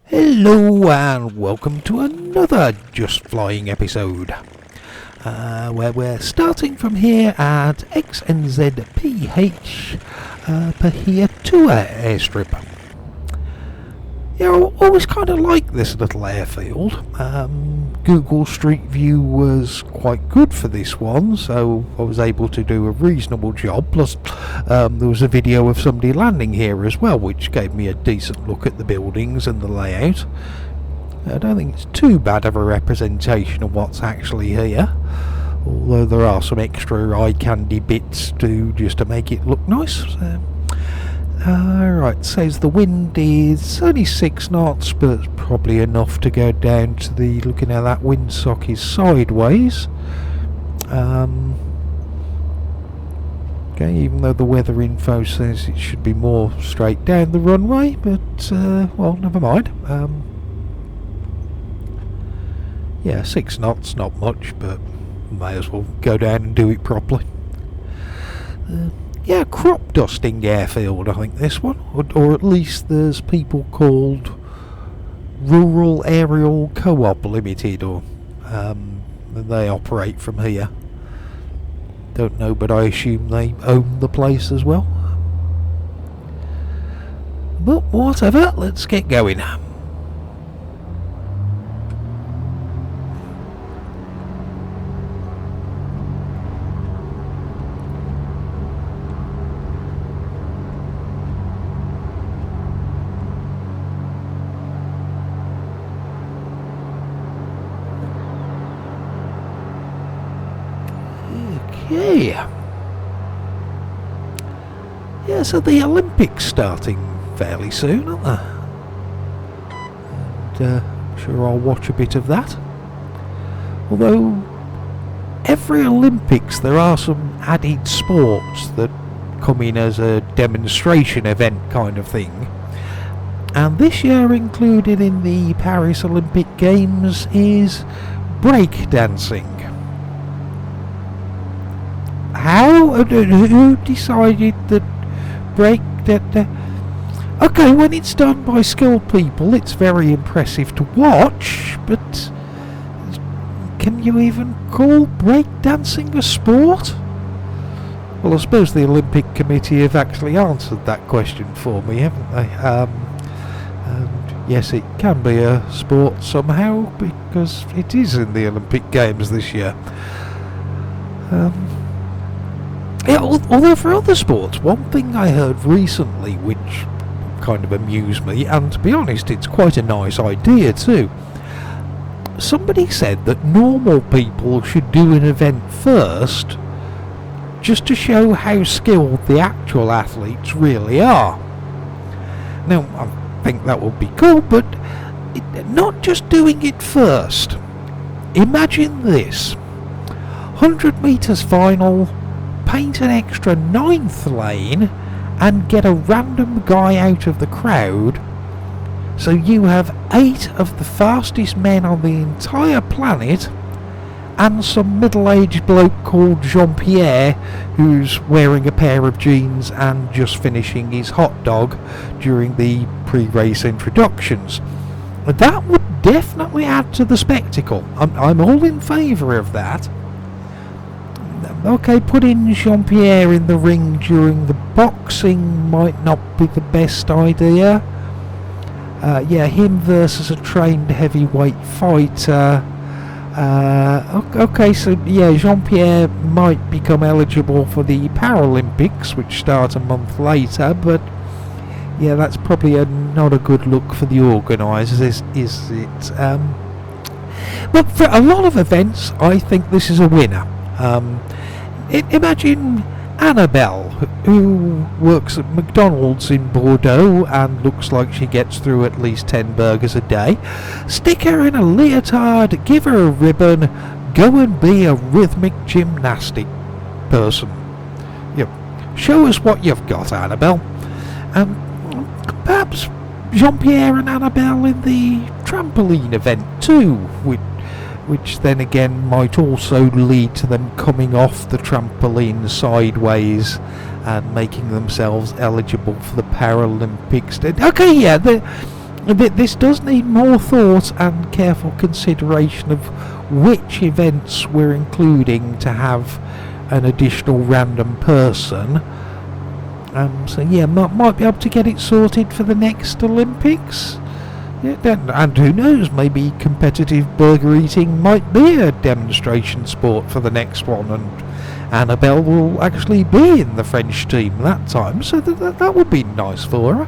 Hello and welcome to another Just Flying episode, where we're starting from here at XNZPH Pahia Tour Airstrip. Yeah, I always kind of like this little airfield. Google Street View was quite good for this one, so I was able to do a reasonable job. Plus, there was a video of somebody landing here as well, which gave me a decent look at the buildings and the layout. I don't think it's too bad of a representation of what's actually here, although there are some extra eye candy bits just to make it look nice. Right, says the wind is only 6 knots, but it's probably enough to go down to the, looking at that windsock is sideways. Okay, even though the weather info says it should be more straight down the runway, but, well, never mind. Yeah, 6 knots, not much, but may as well go down and do it properly. Yeah, crop dusting airfield, I think this one, or at least there's people called Rural Aerial Co-op Limited, or they operate from here. Don't know, but I assume they own the place as well. But whatever, let's get going. Okay. Yeah, so the Olympics starting fairly soon, aren't they? And I'm sure I'll watch a bit of that. Although, every Olympics there are some added sports that come in as a demonstration event kind of thing. And this year included in the Paris Olympic Games is breakdancing. How? Who decided that okay, when it's done by skilled people, it's very impressive to watch, but can you even call breakdancing a sport? Well, I suppose the Olympic Committee have actually answered that question for me, haven't they? And yes, it can be a sport somehow, because it is in the Olympic Games this year. Yeah, although for other sports, one thing I heard recently which kind of amused me, and to be honest it's quite a nice idea too. Somebody said that normal people should do an event first, just to show how skilled the actual athletes really are. Now, I think that would be cool, but not just doing it first. Imagine this: 100 metres final, paint an extra 9th lane and get a random guy out of the crowd, so you have 8 of the fastest men on the entire planet and some middle-aged bloke called Pierre who's wearing a pair of jeans and just finishing his hot dog during the pre-race introductions. That would definitely add to the spectacle. I'm all in favour of that. Okay, putting Jean-Pierre in the ring during the boxing might not be the best idea. Yeah, him versus a trained heavyweight fighter. Okay, so yeah, Jean-Pierre might become eligible for the Paralympics, which start a month later, but yeah, that's probably not a good look for the organisers, is it? But for a lot of events, I think this is a winner. Imagine Annabelle, who works at McDonald's in Bordeaux and looks like she gets through at least 10 burgers a day. Stick her in a leotard, give her a ribbon, go and be a rhythmic gymnastic person. Yep. Show us what you've got, Annabelle. And perhaps Jean-Pierre and Annabelle in the trampoline event too, which then again might also lead to them coming off the trampoline sideways and making themselves eligible for the Paralympics. Okay, yeah, This does need more thought and careful consideration of which events we're including to have an additional random person. So yeah, might be able to get it sorted for the next Olympics. Yeah, and who knows, maybe competitive burger eating might be a demonstration sport for the next one, and Annabelle will actually be in the French team that time, so that would be nice for her.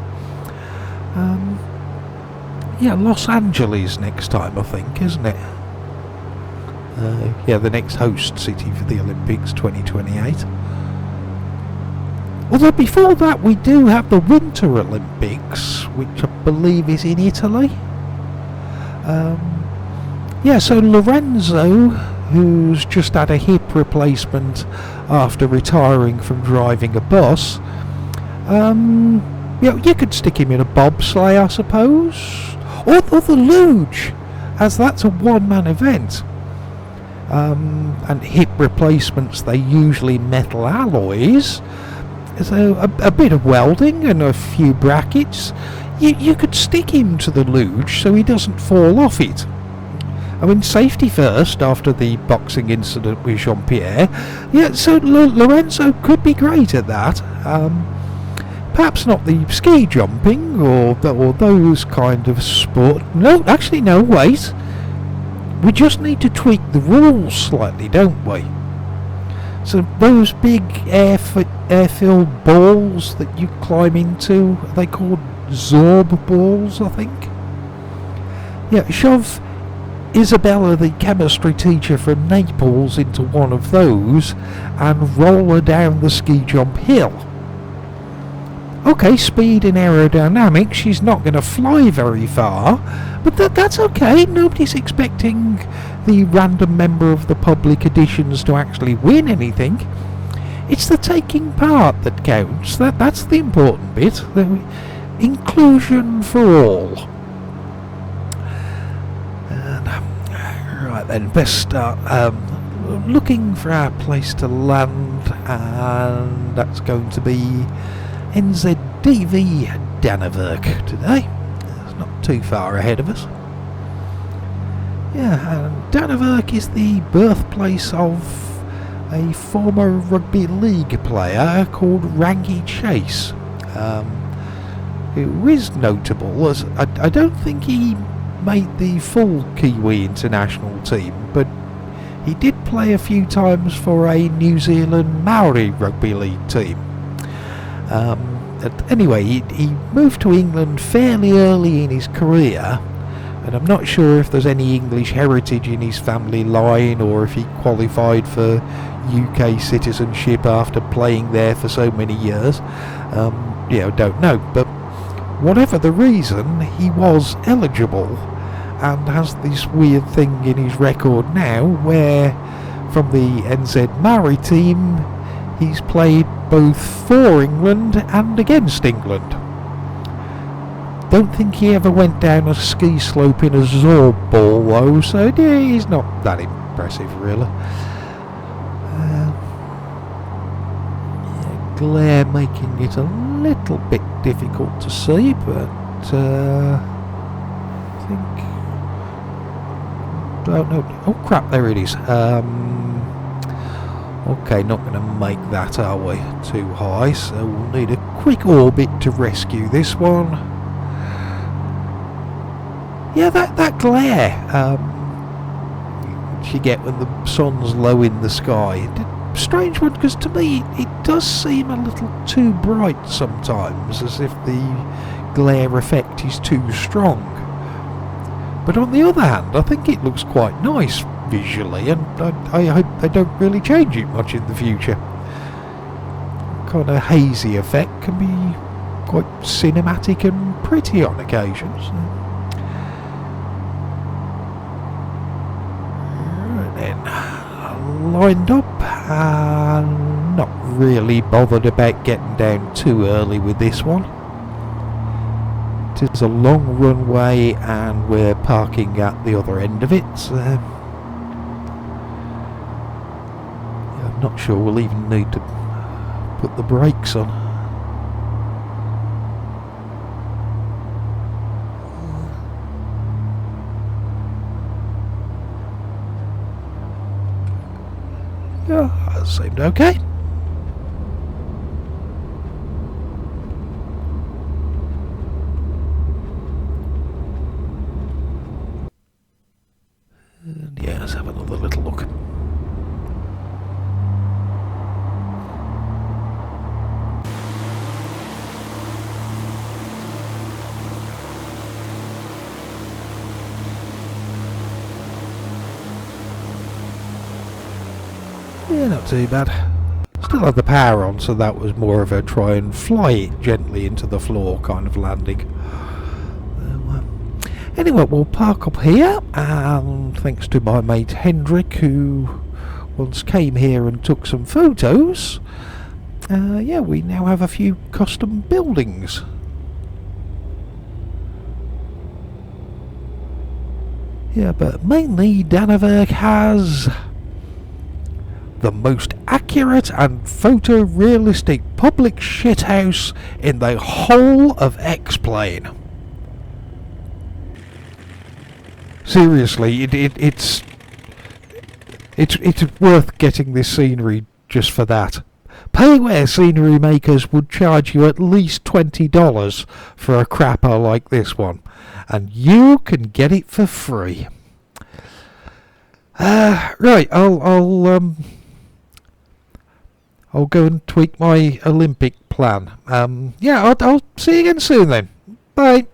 Yeah, Los Angeles next time, I think, isn't it? Yeah, the next host city for the Olympics, 2028. Although before that we do have the Winter Olympics, which I believe is in Italy. Yeah, so Lorenzo, who's just had a hip replacement after retiring from driving a bus, yeah, you could stick him in a bobsleigh, I suppose. Or the luge, as that's a one-man event. And hip replacements, they usually metal alloys. So a bit of welding and a few brackets. You could stick him to the luge so he doesn't fall off it. I mean, safety first after the boxing incident with Pierre. Yeah, so Lorenzo could be great at that. Perhaps not the ski jumping or those kind of sport. No, actually no, wait. We just need to tweak the rules slightly, don't we? So those big air-filled balls that you climb into, are they called Zorb balls, I think? Yeah, shove Isabella, the chemistry teacher from Naples, into one of those and roll her down the ski jump hill. Okay, speed and aerodynamics, she's not going to fly very far, but that's okay. Nobody's expecting the random member of the public editions to actually win anything. It's the taking part that counts. That's the important bit. The inclusion for all. Right then, best start looking for our place to land, and that's going to be NZDV Dannevirke today. It's not too far ahead of us. Yeah, and Dannevirke is the birthplace of a former rugby league player called Rangi Chase, who is notable as I don't think he made the full Kiwi international team, but he did play a few times for a New Zealand Maori rugby league team. Anyway, he moved to England fairly early in his career, and I'm not sure if there's any English heritage in his family line or if he qualified for UK citizenship after playing there for so many years. Yeah, I don't know, but whatever the reason, he was eligible and has this weird thing in his record now where from the NZ Maori team he's played both for England and against England. Don't think he ever went down a ski slope in a Zorb ball though, so yeah, he's not that impressive really. Yeah, glare making it a little bit difficult to see, but I think... Oh no, oh crap, there it is. Okay, not going to make that, are we? Too high, so we'll need a quick orbit to rescue this one. Yeah, that glare you get when the sun's low in the sky. Strange one, because to me it does seem a little too bright sometimes, as if the glare effect is too strong. But on the other hand, I think it looks quite nice visually, and I hope they don't really change it much in the future. Kind of hazy effect can be quite cinematic and pretty on occasions. Right then, lined up, and not really bothered about getting down too early with this one. It's a long runway and we're parking at the other end of it. I'm not sure we'll even need to put the brakes on. Seemed okay. And yeah, let's have another little look. Yeah, not too bad. Still had the power on, so that was more of a try and fly it gently into the floor kind of landing. Anyway, we'll park up here, and thanks to my mate Hendrik, who once came here and took some photos, yeah, we now have a few custom buildings. Yeah, but mainly Dannevirke has the most accurate and photorealistic public shithouse in the whole of X-Plane. Seriously, it's worth getting this scenery just for that. Pay where scenery makers would charge you at least $20 for a crapper like this one, and you can get it for free. Right, I'll go and tweak my Olympic plan. Yeah, I'll see you again soon then. Bye.